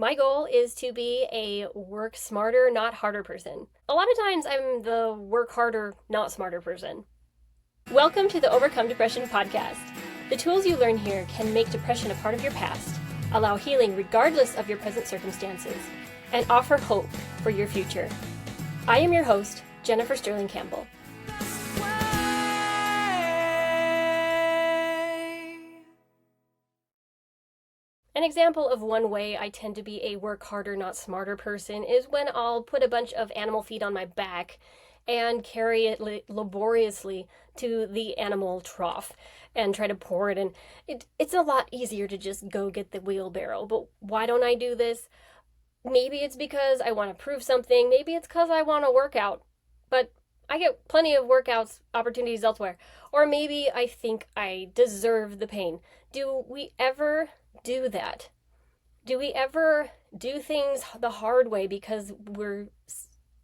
My goal is to be a work smarter, not harder person. A lot of times I'm the work harder, not smarter person. Welcome to the Overcome Depression podcast. The tools you learn here can make depression a part of your past, allow healing regardless of your present circumstances, and offer hope for your future. I am your host, Jennifer Sterling Campbell. An example of one way I tend to be a work harder, not smarter person is when I'll put a bunch of animal feed on my back and carry it laboriously to the animal trough and try to pour it in. It's a lot easier to just go get the wheelbarrow, but why don't I do this? Maybe it's because I want to prove something. Maybe it's because I want to work out, but I get plenty of workouts opportunities elsewhere. Or maybe I think I deserve the pain. Do we ever do that? Do we ever do things the hard way because we're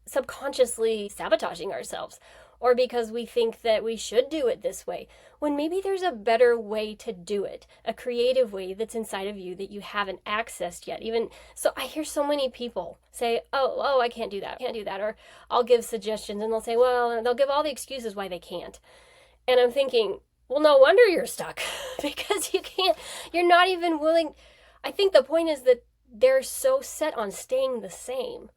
subconsciously sabotaging ourselves, or because we think that we should do it this way, when maybe there's a better way to do it, a creative way that's inside of you that you haven't accessed yet? Even so, I hear so many people say, oh, I can't do that, or I'll give suggestions and they'll say, well, they'll give all the excuses why they can't. And I'm thinking, well, no wonder you're stuck because you're not even willing. I think the point is that they're so set on staying the same,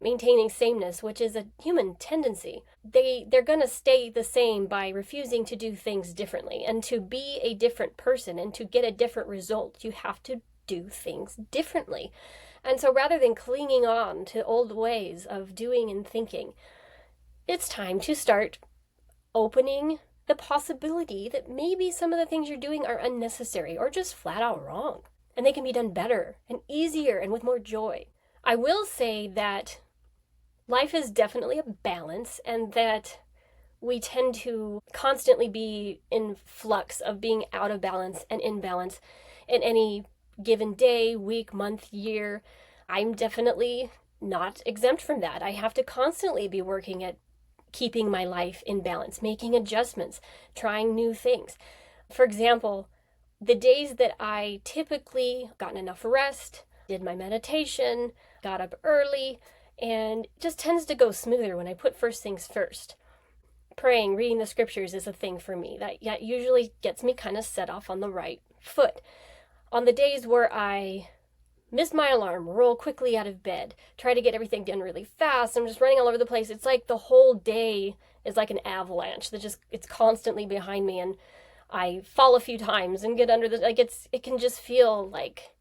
maintaining sameness, which is a human tendency. They're going to stay the same by refusing to do things differently. And to be a different person and to get a different result, you have to do things differently. And so rather than clinging on to old ways of doing and thinking, it's time to start opening the possibility that maybe some of the things you're doing are unnecessary or just flat out wrong. And they can be done better and easier and with more joy. I will say that life is definitely a balance, and that we tend to constantly be in flux of being out of balance and in balance in any given day, week, month, year. I'm definitely not exempt from that. I have to constantly be working at keeping my life in balance, making adjustments, trying new things. For example, the days that I typically gotten enough rest, did my meditation, got up early, and it just tends to go smoother when I put first things first. Praying, reading the scriptures is a thing for me. That usually gets me kind of set off on the right foot. On the days where I miss my alarm, roll quickly out of bed, try to get everything done really fast, I'm just running all over the place. It's like the whole day is like an avalanche that it's constantly behind me, and I fall a few times and get under the, it can just feel like,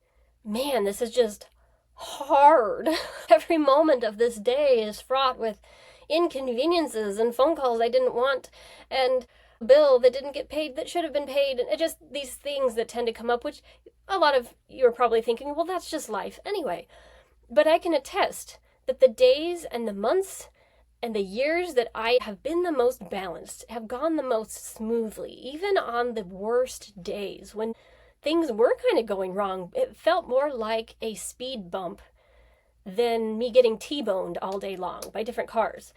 man, this is just hard. Every moment of this day is fraught with inconveniences and phone calls I didn't want, and a bill that didn't get paid that should have been paid, and it just these things that tend to come up, which a lot of you are probably thinking, well, that's just life anyway. But I can attest that the days and the months and the years that I have been the most balanced have gone the most smoothly, even on the worst days when things were kind of going wrong. It felt more like a speed bump than me getting T-boned all day long by different cars.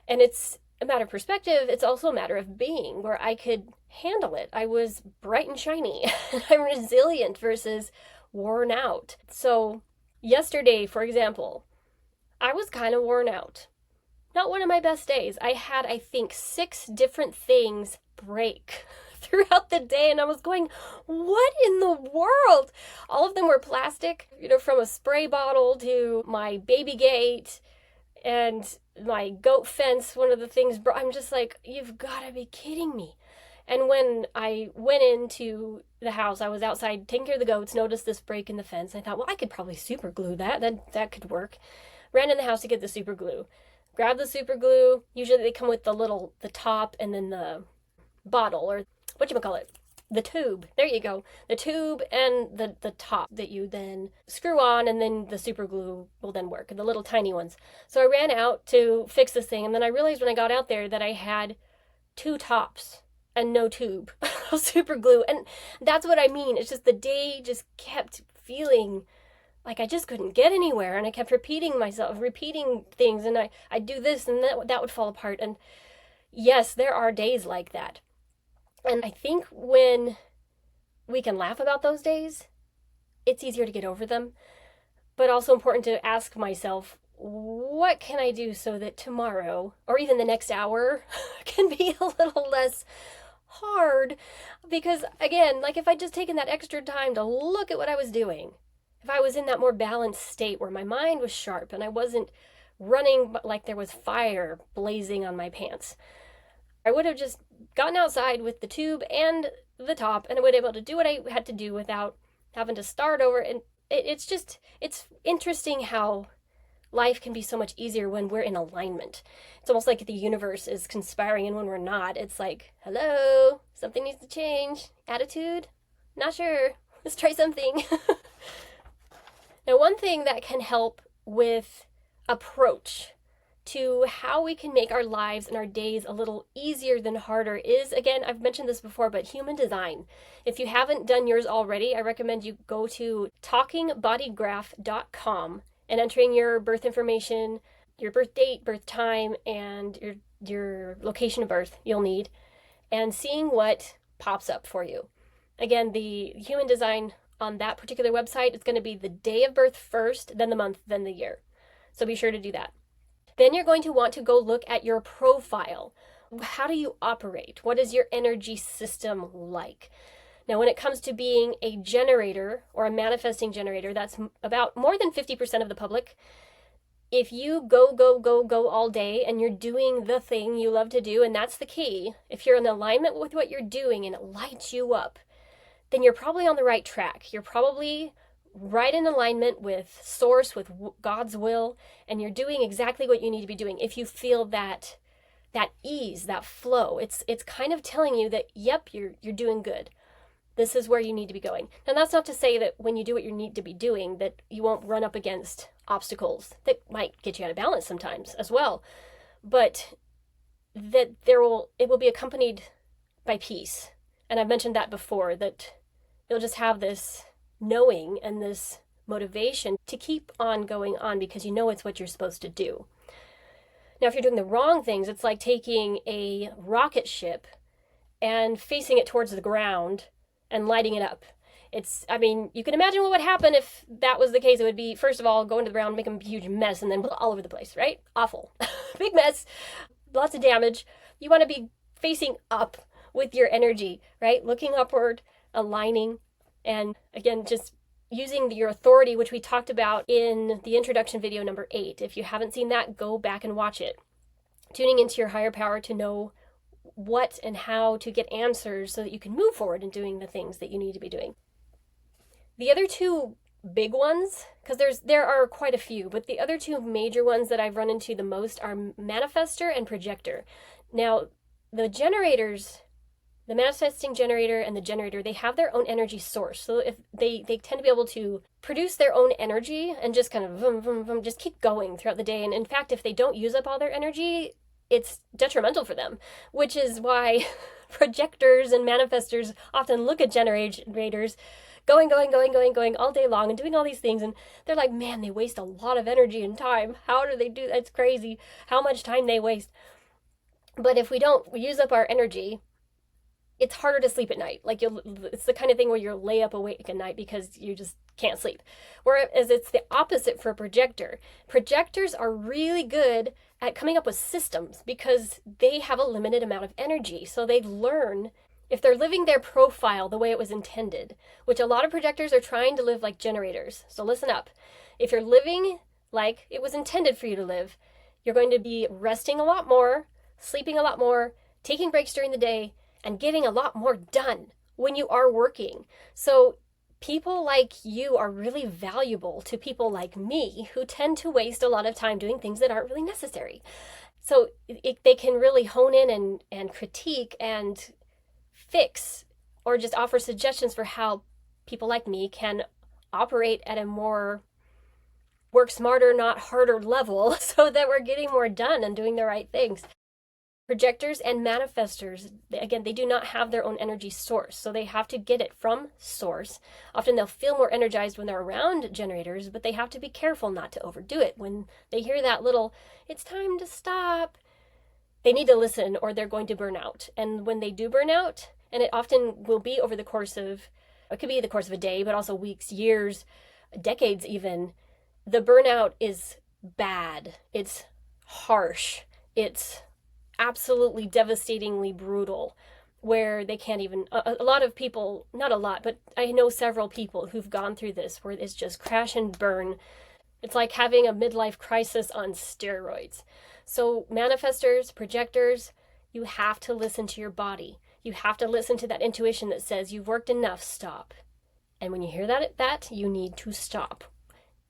And it's a matter of perspective. It's also a matter of being, where I could handle it. I was bright and shiny. I'm resilient versus worn out. So yesterday, for example, I was kind of worn out. Not one of my best days. I had, I think, 6 different things break throughout the day, and I was going, what in the world? All of them were plastic, from a spray bottle to my baby gate and my goat fence. One of the things, I'm just like, you've got to be kidding me. And when I went into the house, I was outside taking care of the goats, noticed this break in the fence. I thought, well, I could probably super glue that could work. Ran in the house to get the super glue. Grab the super glue. Usually they come with the top and then the bottle, or whatchamacallit, the tube. There you go. The tube and the top that you then screw on, and then the super glue will then work, the little tiny ones. So I ran out to fix this thing, and then I realized when I got out there that I had 2 tops and no tube of super glue. And that's what I mean. It's just the day just kept feeling like I just couldn't get anywhere, and I kept repeating things, and I'd do this and that would fall apart. And yes, there are days like that. And I think when we can laugh about those days, it's easier to get over them. but also important to ask myself, what can I do so that tomorrow or even the next hour can be a little less hard? Because again, like if I'd just taken that extra time to look at what I was doing, if I was in that more balanced state where my mind was sharp and I wasn't running like there was fire blazing on my pants, I would have just gotten outside with the tube and the top, and I would have been able to do what I had to do without having to start over. And it's interesting how life can be so much easier when we're in alignment. It's almost like the universe is conspiring, and when we're not, it's like, hello, something needs to change. Attitude? Not sure. Let's try something. Now, one thing that can help with approach to how we can make our lives and our days a little easier than harder is, again, I've mentioned this before, but human design. If you haven't done yours already, I recommend you go to talkingbodygraph.com and entering your birth information, your birth date, birth time, and your location of birth you'll need, and seeing what pops up for you. Again, the human design on that particular website, it's going to be the day of birth first, then the month, then the year. So be sure to do that. Then you're going to want to go look at your profile. How do you operate? What is your energy system like? Now, when it comes to being a generator or a manifesting generator, that's about more than 50% of the public. If you go all day and you're doing the thing you love to do, and that's the key, if you're in alignment with what you're doing and it lights you up, then you're probably on the right track. You're probably right in alignment with source, with God's will, and you're doing exactly what you need to be doing. If you feel that ease, that flow, it's kind of telling you that, yep, you're doing good. This is where you need to be going. Now, that's not to say that when you do what you need to be doing, that you won't run up against obstacles that might get you out of balance sometimes as well, but that it will be accompanied by peace. And I've mentioned that before, that you'll just have this knowing and this motivation to keep on going on because you know it's what you're supposed to do. Now, if you're doing the wrong things, it's like taking a rocket ship and facing it towards the ground and lighting it up. You can imagine what would happen if that was the case. It would be, first of all, go into the ground, make a huge mess, and then all over the place, right? Awful. Big mess, lots of damage. You want to be facing up with your energy, right? Looking upward, aligning, and again, just using your authority, which we talked about in the introduction video number 8. If you haven't seen that, go back and watch it. Tuning into your higher power to know what and how to get answers so that you can move forward in doing the things that you need to be doing. The other two big ones, because there are quite a few, but the other two major ones that I've run into the most are Manifestor and Projector. Now, the generators, the manifesting generator and the generator, they have their own energy source. So if they tend to be able to produce their own energy and just kind of just keep going throughout the day. And in fact, if they don't use up all their energy, it's detrimental for them, which is why projectors and manifestors often look at generators going all day long and doing all these things. And they're like, man, they waste a lot of energy and time. How do they do that? It's crazy how much time they waste. But if we don't use up our energy, it's harder to sleep at night. It's the kind of thing where you'll lay up awake at night because you just can't sleep. Whereas it's the opposite for a projector. Projectors are really good at coming up with systems because they have a limited amount of energy. So they learn, if they're living their profile the way it was intended, which a lot of projectors are trying to live like generators. So listen up. If you're living like it was intended for you to live, you're going to be resting a lot more, sleeping a lot more, taking breaks during the day, and getting a lot more done when you are working. So people like you are really valuable to people like me who tend to waste a lot of time doing things that aren't really necessary. So they can really hone in and critique and fix or just offer suggestions for how people like me can operate at a more work smarter, not harder level so that we're getting more done and doing the right things. Projectors and manifestors, again, they do not have their own energy source, so they have to get it from source. Often they'll feel more energized when they're around generators, but they have to be careful not to overdo it. When they hear that little, it's time to stop, they need to listen or they're going to burn out. And when they do burn out, and it often will be over the course of, it could be the course of a day, but also weeks, years, decades even, the burnout is bad. It's harsh. It's absolutely devastatingly brutal, where they can't even, a lot of people, not a lot, but I know several people who've gone through this, where it's just crash and burn. It's like having a midlife crisis on steroids. So manifestors, projectors, you have to listen to your body. You have to listen to that intuition that says you've worked enough, stop. And when you hear that you need to stop.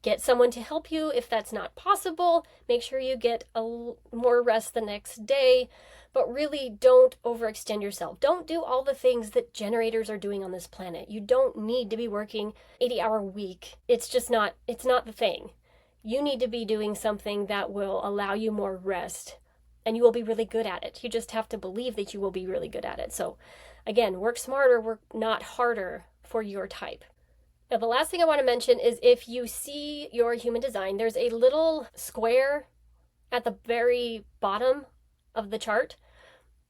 Get someone to help you if that's not possible. Make sure you get more rest the next day, but really don't overextend yourself. Don't do all the things that generators are doing on this planet. You don't need to be working 80-hour week. It's not the thing. You need to be doing something that will allow you more rest, and you will be really good at it. You just have to believe that you will be really good at it. So again, work smarter, work not harder for your type. Now, the last thing I want to mention is if you see your human design, there's a little square at the very bottom of the chart.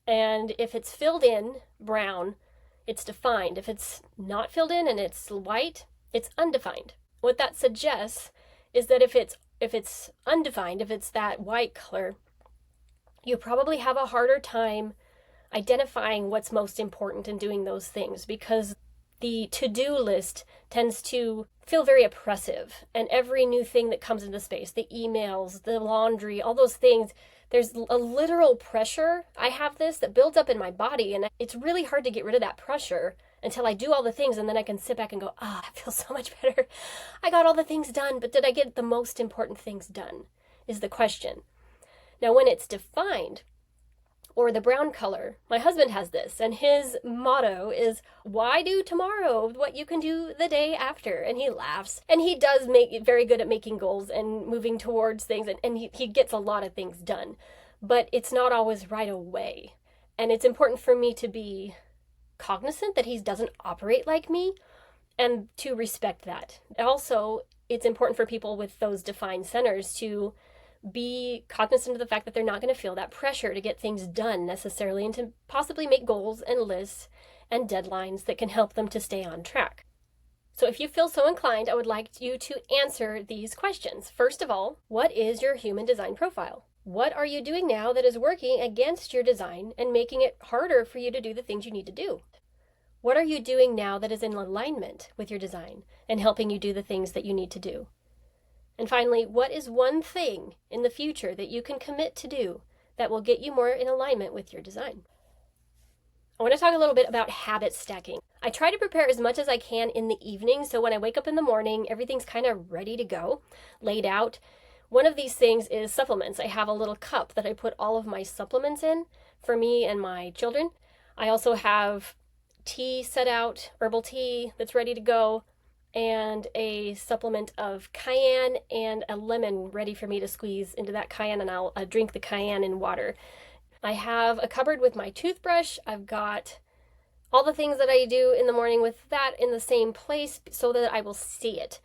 And if it's filled in brown, it's defined. If it's not filled in and it's white, it's undefined. What that suggests is that if it's undefined, if it's that white color, you probably have a harder time identifying what's most important and doing those things, because the to-do list tends to feel very oppressive, and every new thing that comes into space, the emails, the laundry, all those things, there's a literal pressure. I have this that builds up in my body, and it's really hard to get rid of that pressure until I do all the things, and then I can sit back and go, I feel so much better. I got all the things done, but did I get the most important things done is the question. Now, when it's defined, or the brown color, my husband has this, and his motto is, why do tomorrow what you can do the day after? And he laughs, and he does make it very good at making goals and moving towards things, and he gets a lot of things done, but it's not always right away. And it's important for me to be cognizant that he doesn't operate like me, and to respect that. Also, it's important for people with those defined centers to be cognizant of the fact that they're not going to feel that pressure to get things done necessarily, and to possibly make goals and lists and deadlines that can help them to stay on track. So if you feel so inclined, I would like you to answer these questions. First of all, what is your human design profile? What are you doing now that is working against your design and making it harder for you to do the things you need to do? What are you doing now that is in alignment with your design and helping you do the things that you need to do? And finally, what is one thing in the future that you can commit to do that will get you more in alignment with your design? I want to talk a little bit about habit stacking. I try to prepare as much as I can in the evening, so when I wake up in the morning, everything's kind of ready to go, laid out. One of these things is supplements. I have a little cup that I put all of my supplements in for me and my children. I also have tea set out, herbal tea that's ready to go, and a supplement of cayenne and a lemon ready for me to squeeze into that cayenne, and I'll drink the cayenne in water. I have a cupboard with my toothbrush. I've got all the things that I do in the morning with that in the same place so that I will see it.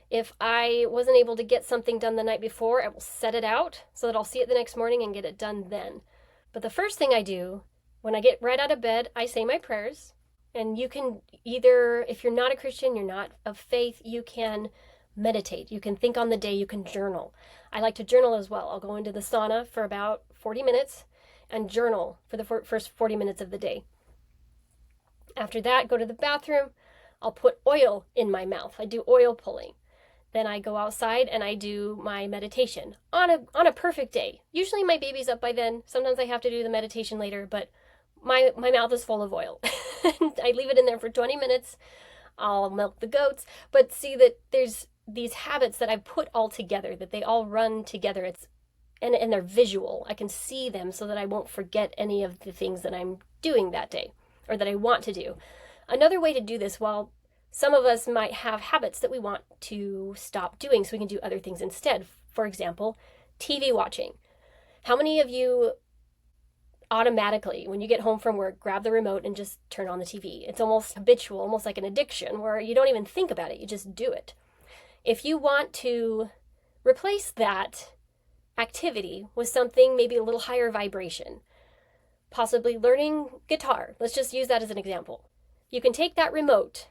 If I wasn't able to get something done the night before, I will set it out so that I'll see it the next morning and get it done then. But the first thing I do, when I get right out of bed, I say my prayers. And you can either, if you're not a Christian, you're not of faith, you can meditate. You can think on the day, you can journal. I like to journal as well. I'll go into the sauna for about 40 minutes and journal for the first 40 minutes of the day. After that, go to the bathroom. I'll put oil in my mouth. I do oil pulling. Then I go outside and I do my meditation on a perfect day. Usually my baby's up by then. Sometimes I have to do the meditation later, but my mouth is full of oil. I leave it in there for 20 minutes. I'll milk the goats, but see that there's these habits that I've put all together, that they all run together. And they're visual. I can see them so that I won't forget any of the things that I'm doing that day or that I want to do. Another way to do this, while some of us might have habits that we want to stop doing so we can do other things instead. For example, TV watching. How many of you automatically, when you get home from work, grab the remote and just turn on the TV? It's almost habitual, almost like an addiction, where you don't even think about it, you just do it. If you want to replace that activity with something maybe a little higher vibration, possibly learning guitar, let's just use that as an example. You can take that remote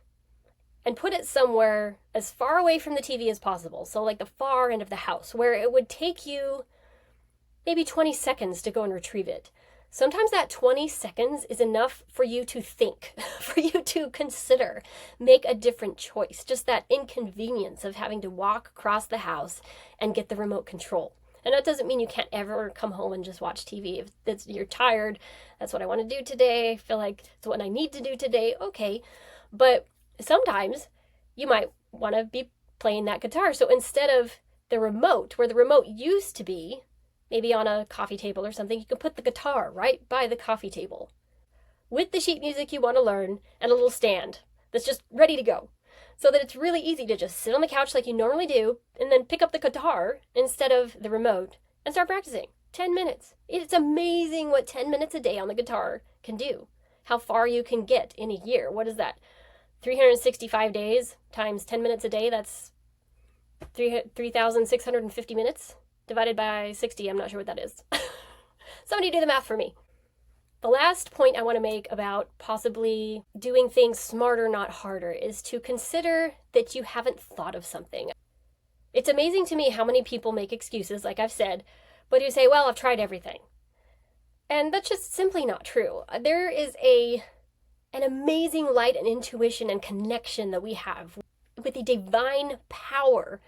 and put it somewhere as far away from the TV as possible. So like the far end of the house, where it would take you maybe 20 seconds to go and retrieve it. Sometimes that 20 seconds is enough for you to think, for you to consider, make a different choice. Just that inconvenience of having to walk across the house and get the remote control. And that doesn't mean you can't ever come home and just watch TV. If you're tired, that's what I want to do today, I feel like it's what I need to do today, okay. But sometimes you might want to be playing that guitar. So instead of the remote, where the remote used to be, maybe on a coffee table or something, you can put the guitar right by the coffee table with the sheet music you want to learn and a little stand that's just ready to go. So that it's really easy to just sit on the couch like you normally do and then pick up the guitar instead of the remote and start practicing. 10 minutes. It's amazing what 10 minutes a day on the guitar can do. How far you can get in a year. What is that? 365 days times 10 minutes a day, that's 3,650 minutes divided by 60. I'm not sure what that is. Somebody do the math for me. The last point I want to make about possibly doing things smarter, not harder, is to consider that you haven't thought of something. It's amazing to me how many people make excuses, like I've said, but you say, well, I've tried everything. And that's just simply not true. There is an amazing light and intuition and connection that we have with a divine power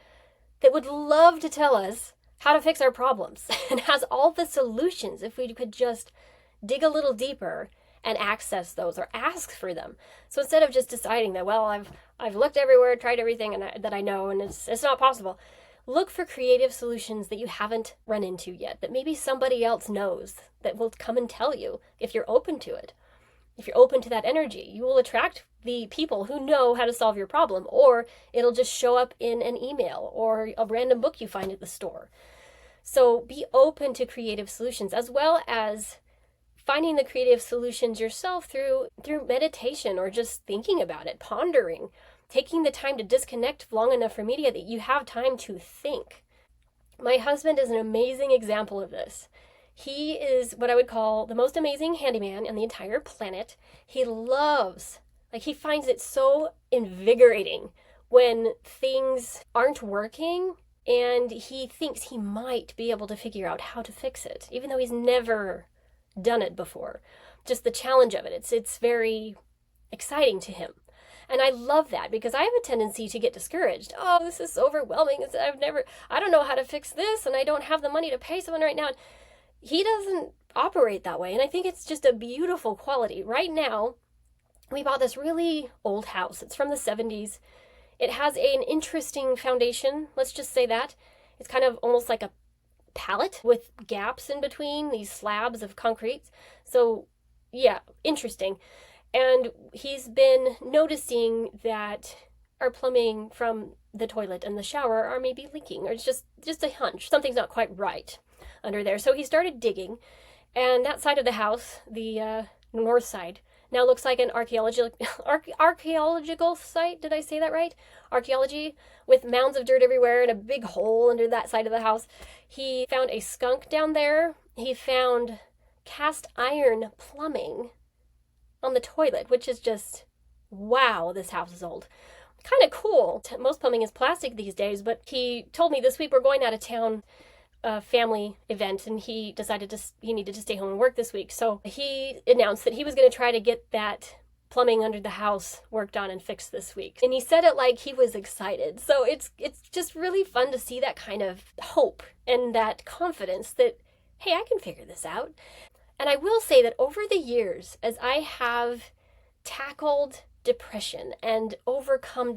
that would love to tell us how to fix our problems and has all the solutions if we could just dig a little deeper and access those or ask for them. So instead of just deciding that, well, I've looked everywhere, tried everything that I know, and it's not possible, look for creative solutions that you haven't run into yet, that maybe somebody else knows, that will come and tell you if you're open to it. If you're open to that energy, you will attract the people who know how to solve your problem, or it'll just show up in an email or a random book you find at the store. So be open to creative solutions, as well as finding the creative solutions yourself through meditation or just thinking about it, pondering, taking the time to disconnect long enough from media that you have time to think. My husband is an amazing example of this. He is what I would call the most amazing handyman on the entire planet. He finds it so invigorating when things aren't working and he thinks he might be able to figure out how to fix it, even though he's never done it before. Just the challenge of it. It's very exciting to him. And I love that because I have a tendency to get discouraged. Oh, this is overwhelming. I don't know how to fix this and I don't have the money to pay someone right now. He doesn't operate that way. And I think it's just a beautiful quality. Right now, we bought this really old house. It's from the 70s. It has an interesting foundation. Let's just say that. It's kind of almost like a pallet with gaps in between these slabs of concrete. So yeah, interesting. And he's been noticing that our plumbing from the toilet and the shower are maybe leaking, or it's just a hunch. Something's not quite right under there. So he started digging, and that side of the house, the north side, now looks like an archaeological site. Did I say that right? Archaeology, with mounds of dirt everywhere and a big hole under that side of the house. He found a skunk down there. He found cast iron plumbing on the toilet, which is just, wow, this house is old. Kind of cool. Most plumbing is plastic these days, but he told me this week we're going out of town, family event, and he decided he needed to stay home and work this week. So he announced that he was going to try to get that plumbing under the house worked on and fixed this week. And he said it like he was excited. So it's just really fun to see that kind of hope and that confidence that, hey, I can figure this out. And I will say that over the years, as I have tackled depression and overcome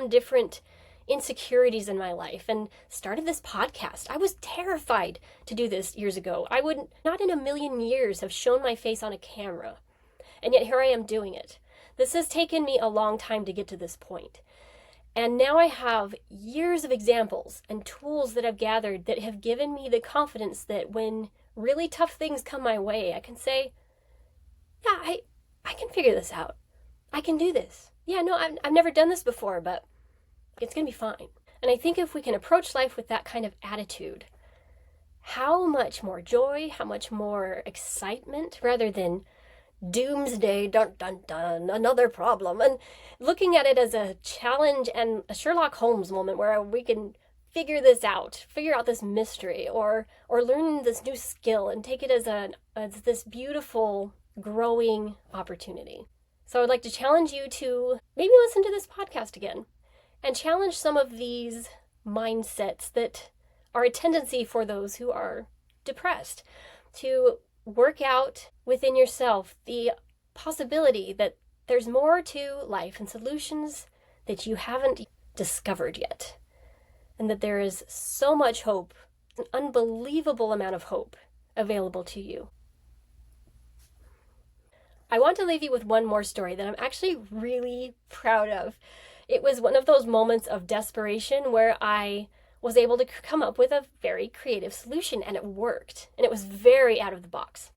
different insecurities in my life and started this podcast. I was terrified to do this years ago. I would not in a million years have shown my face on a camera. And yet here I am doing it. This has taken me a long time to get to this point. And now I have years of examples and tools that I've gathered that have given me the confidence that when really tough things come my way, I can say, yeah, I can figure this out. I can do this. Yeah, no, I've never done this before, but it's going to be fine. And I think if we can approach life with that kind of attitude, how much more joy, how much more excitement, rather than doomsday, dun dun dun, another problem, and looking at it as a challenge and a Sherlock Holmes moment where we can figure out this mystery, or learn this new skill and take it as this beautiful growing opportunity. So I'd like to challenge you to maybe listen to this podcast again and challenge some of these mindsets that are a tendency for those who are depressed, to work out within yourself the possibility that there's more to life and solutions that you haven't discovered yet, and that there is so much hope, an unbelievable amount of hope available to you. I want to leave you with one more story that I'm actually really proud of. It was one of those moments of desperation where I was able to come up with a very creative solution, and it worked, and it was very out of the box.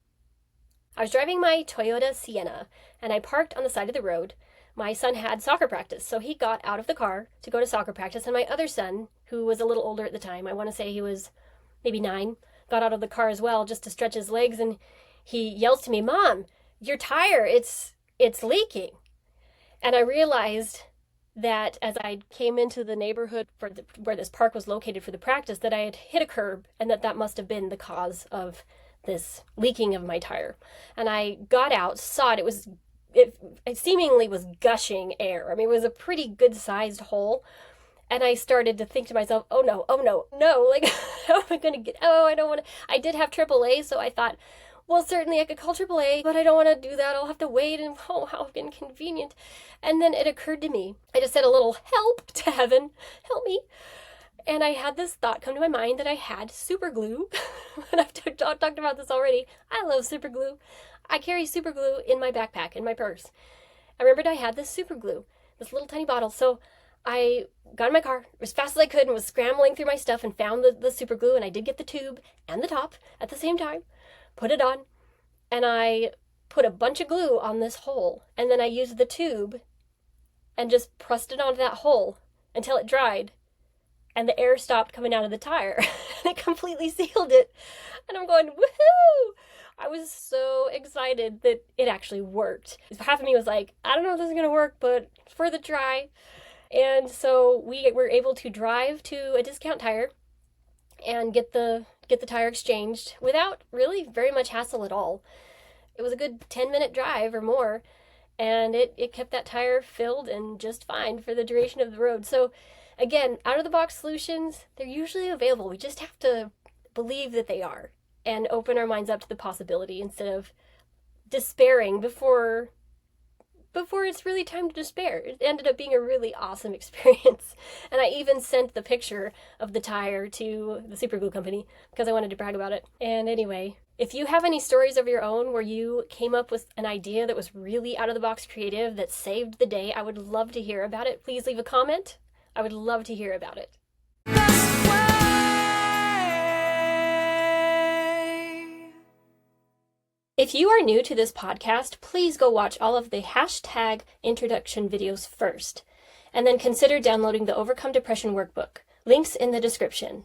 I was driving my Toyota Sienna, and I parked on the side of the road. My son had soccer practice, so he got out of the car to go to soccer practice, and my other son, who was a little older at the time, I want to say he was maybe 9, got out of the car as well just to stretch his legs, and he yells to me, "Mom, your tire, it's leaking." And I realized that as I came into the neighborhood where this park was located for the practice, that I had hit a curb, and that must have been the cause of this leaking of my tire. And I got out, saw it, it seemingly was gushing air. I mean, it was a pretty good sized hole. And I started to think to myself, oh no, like, how am I going to get, I don't want to, I did have AAA, so I thought, well, certainly I could call AAA, but I don't want to do that. I'll have to wait, and oh, how inconvenient. And then it occurred to me, I just said a little help to heaven, help me. And I had this thought come to my mind that I had super glue. And I've talked about this already. I love super glue. I carry super glue in my backpack, in my purse. I remembered I had this super glue, this little tiny bottle. So I got in my car as fast as I could and was scrambling through my stuff and found the super glue. And I did get the tube and the top at the same time, put it on, and I put a bunch of glue on this hole. And then I used the tube and just pressed it onto that hole until it dried. And the air stopped coming out of the tire. And it completely sealed it. And I'm going, woohoo! I was so excited that it actually worked. Half of me was like, I don't know if this is going to work, but it's worth a try. And so we were able to drive to a discount tire and get the tire exchanged without really very much hassle at all. It was a good 10-minute drive or more, and it kept that tire filled and just fine for the duration of the road. So again, out-of-the-box solutions, they're usually available. We just have to believe that they are and open our minds up to the possibility instead of despairing before it's really time to despair. It ended up being a really awesome experience. And I even sent the picture of the tire to the super glue company because I wanted to brag about it. And anyway, if you have any stories of your own where you came up with an idea that was really out-of-the-box creative that saved the day, I would love to hear about it. Please leave a comment. I would love to hear about it. If you are new to this podcast, please go watch all of the hashtag introduction videos first, and then consider downloading the Overcome Depression workbook. Links in the description.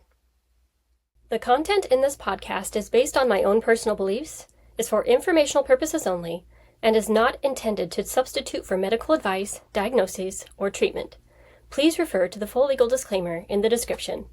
The content in this podcast is based on my own personal beliefs, is for informational purposes only, and is not intended to substitute for medical advice, diagnoses, or treatment. Please refer to the full legal disclaimer in the description.